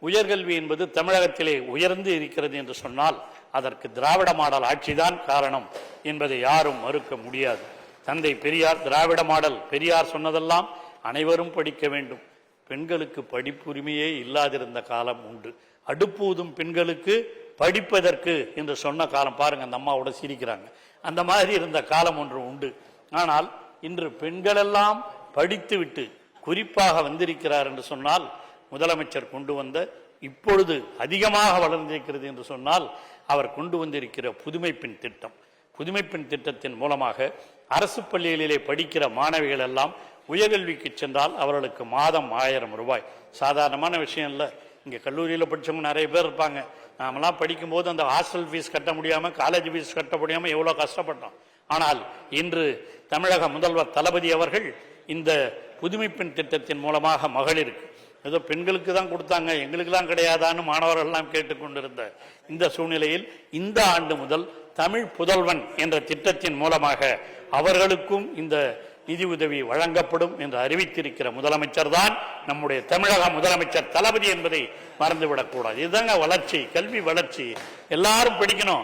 உயர்கல்வி என்பது தமிழகத்திலே உயர்ந்து இருக்கிறது என்று சொன்னால் அதற்கு திராவிட மாடல் ஆட்சிதான் காரணம் என்பதை யாரும் மறுக்க முடியாது. தந்தை பெரியார் திராவிட மாடல், பெரியார் சொன்னதெல்லாம் அனைவரும் படிக்க வேண்டும், பெண்களுக்கு படிப்புரிமையே இல்லாதிருந்த காலம் உண்டு, அடுப்பூதும் பெண்களுக்கு படிப்பதற்கு என்று சொன்ன காலம். பாருங்க, அந்த அம்மாவோட சிரிக்கிறாங்க. அந்த மாதிரி இருந்த காலம் ஒன்று உண்டு. ஆனால் இன்று பெண்களெல்லாம் படித்துவிட்டு குறிப்பாக வந்திருக்கிறார் என்று சொன்னால், முதலமைச்சர் கொண்டு வந்த, இப்பொழுது அதிகமாக வளர்ந்திருக்கிறது என்று சொன்னால் அவர் கொண்டு வந்திருக்கிற புதுமை பெண் திட்டம். புதுமை பெண் திட்டத்தின் மூலமாக அரசு பள்ளிகளிலே படிக்கிற மாணவிகள் எல்லாம் உயர்கல்விக்கு சென்றால் அவர்களுக்கு மாதம் 1000 ரூபாய். சாதாரணமான விஷயம் இல்லை. இங்கே கல்லூரியில் படித்தவங்க நிறைய பேர் இருப்பாங்க. நாமெல்லாம் படிக்கும்போது அந்த ஹாஸ்டல் ஃபீஸ் கட்ட முடியாமல், காலேஜ் ஃபீஸ் கட்ட முடியாமல் எவ்வளோ கஷ்டப்பட்டோம். ஆனால் இன்று தமிழக முதல்வர் தளபதி அவர்கள் இந்த புதுமை பெண் திட்டத்தின் மூலமாக மகளிருக்கு, ஏதோ பெண்களுக்கு தான் கொடுத்தாங்க, எங்களுக்கெல்லாம் கிடையாதான்னு மாணவர்கள்லாம் கேட்டுக்கொண்டிருந்த இந்த சூழ்நிலையில் இந்த ஆண்டு முதல் தமிழ் புதல்வன் என்ற திட்டத்தின் மூலமாக அவர்களுக்கும் இந்த நிதி உதவி வழங்கப்படும் என்று அறிவித்திருக்கிற முதலமைச்சர் தான் நம்முடைய தமிழக முதலமைச்சர் தளபதி என்பதை மறந்துவிடக்கூடாது. இதுதாங்க வளர்ச்சி, கல்வி வளர்ச்சி. எல்லாரும் படிக்கணும்,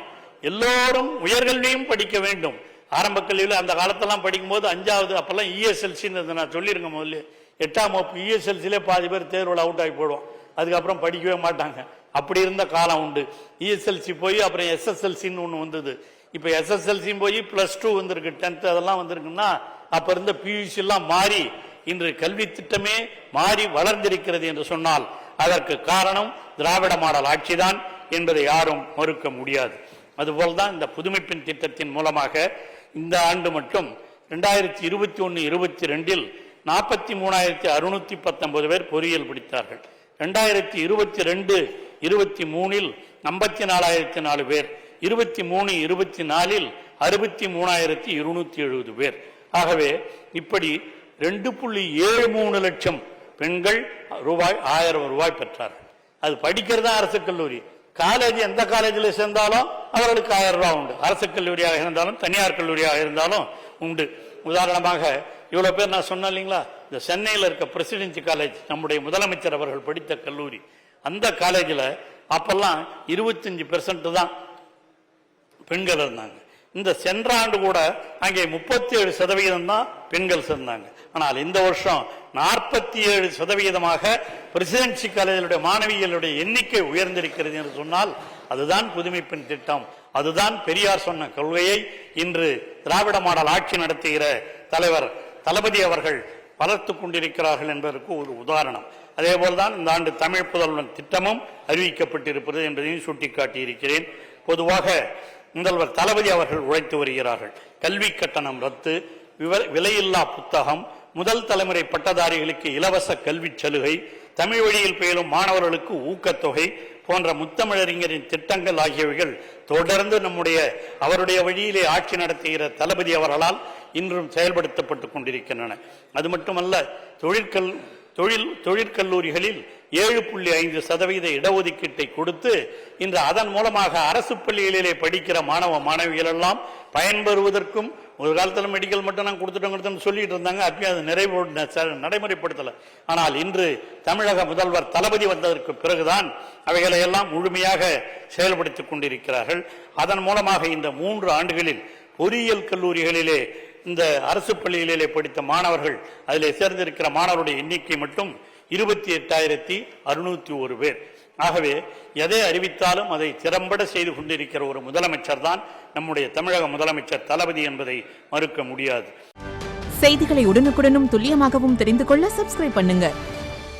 எல்லோரும் உயர்கல்வியும் படிக்க வேண்டும். ஆரம்ப கல்வியில் அந்த காலத்தெல்லாம் படிக்கும்போது 5வது அப்பெல்லாம் இஎஸ்எல்சின்னு நான் சொல்லிருங்க. முதல்ல 8ஆம் வகுப்பு இஎஸ்எல்சிலே பாதி பேர் தேர்வில் அவுட் ஆகி போடுவோம், அதுக்கப்புறம் படிக்கவே மாட்டாங்க. அப்படி இருந்த காலம் உண்டு. இஎஸ்எல்சி போய் அப்புறம் எஸ்எஸ்எல்சின்னு ஒன்று வந்தது. இப்போ எஸ்எஸ்எல்சியும் போய் +2 வந்திருக்கு, 10th அதெல்லாம் வந்திருக்குன்னா அப்ப இருந்த பியூசி எல்லாம் மாறி இன்று கல்வி திட்டமே மாறி வளர்ந்திருக்கிறது என்று சொன்னால் அதற்கு காரணம் திராவிட மாடல் ஆட்சிதான் என்பதை யாரும் மறுக்க முடியாது. அதுபோல்தான் இந்த புதுமை பெண் திட்டத்தின் மூலமாக இந்த ஆண்டு மட்டும் 2021-22 43,619 பேர் பொறியியல் படித்தார்கள். 2022-23 54,004 பேர், 23-24 63,270 பேர். ஆகவே இப்படி 2.73 லட்சம் பெண்கள் 1000 ரூபாய் பெற்றார்கள். அது படிக்கிறதா அரசு கல்லூரி. காலேஜ் எந்த காலேஜில் சேர்ந்தாலும் அவர்களுக்கு 1000 ரூபாய் உண்டு. அரசு கல்லூரியாக இருந்தாலும் தனியார் கல்லூரியாக இருந்தாலும் உண்டு. உதாரணமாக இவ்வளவு பேர் நான் சொன்னேன் இல்லைங்களா, இந்த சென்னையில் இருக்க பிரசிடென்சி காலேஜ் நம்முடைய முதலமைச்சர் அவர்கள் படித்த கல்லூரி. அந்த காலேஜில் அப்பெல்லாம் 25% தான் பெண்கள் இருந்தாங்க. இந்த சென்ற ஆண்டு கூட அங்கே 37% தான் பெண்கள் சேர்ந்தாங்க. ஆனால் இந்த வருஷம் 47% பிரசிடென்சி காலேஜுடைய மாணவிகளுடைய எண்ணிக்கை உயர்ந்திருக்கிறது என்று சொன்னால் அதுதான் புதுமை பெண் திட்டம், அதுதான் பெரியார் சொன்ன கொள்கையை இன்று திராவிட மாடல் ஆட்சி நடத்துகிற தலைவர் தளபதி அவர்கள் வளர்த்து கொண்டிருக்கிறார்கள் என்பதற்கு ஒரு உதாரணம். அதே போல்தான் இந்த ஆண்டு தமிழ் புதல்வன் திட்டமும் அறிவிக்கப்பட்டிருப்பது என்பதையும் சுட்டிக்காட்டியிருக்கிறேன். பொதுவாக முதல்வர் தளபதி அவர்கள் உழைத்து வருகிறார்கள். கல்வி கட்டணம் ரத்து, விலையில்லா புத்தகம், முதல் தலைமுறை பட்டதாரிகளுக்கு இலவச கல்வி சலுகை, தமிழ் வழியில் பயிலும் மாணவர்களுக்கு ஊக்கத்தொகை போன்ற முத்தமிழறிஞரின் திட்டங்கள் ஆகியவைகள் தொடர்ந்து அவருடைய வழியிலே ஆட்சி நடத்துகிற தளபதி அவர்களால் இன்றும் செயல்படுத்தப்பட்டுக் கொண்டிருக்கின்றன. அது மட்டுமல்ல, தொழிற்கல்லூரிகளில் 7.5% இடஒதுக்கீட்டை கொடுத்து இன்று அதன் மூலமாக அரசு பள்ளிகளிலே படிக்கிற மாணவ மாணவிகள் எல்லாம் பயன்பெறுவதற்கும், ஒரு காலத்தில் மெடிக்கல் மட்டும் நான் கொடுத்துட்டோம் சொல்லிட்டு இருந்தாங்க, அப்பயும் அது நடைமுறைப்படுத்தல. ஆனால் இன்று தமிழக முதல்வர் தளபதி வந்ததற்கு பிறகுதான் அவைகளை எல்லாம் முழுமையாக செயல்படுத்திக் கொண்டிருக்கிறார்கள். அதன் மூலமாக இந்த 3 ஆண்டுகளில் பொறியியல் கல்லூரிகளிலே இந்த அரசு பள்ளிகளிலே படித்த மாணவர்கள், அதிலே சேர்ந்திருக்கிற மாணவருடைய எண்ணிக்கை மட்டும் 28,601 பேர். ஆகவே எதை அறிவித்தாலும் அதை திறம்பட செய்து கொண்டிருக்கிற ஒரு முதலமைச்சர் தான் நம்முடைய தமிழக முதலமைச்சர் தளபதி என்பதை மறுக்க முடியாது. செய்திகளை உடனுக்குடனும் துல்லியமாகவும் தெரிந்து கொள்ள சப்ஸ்கிரைப் பண்ணுங்க.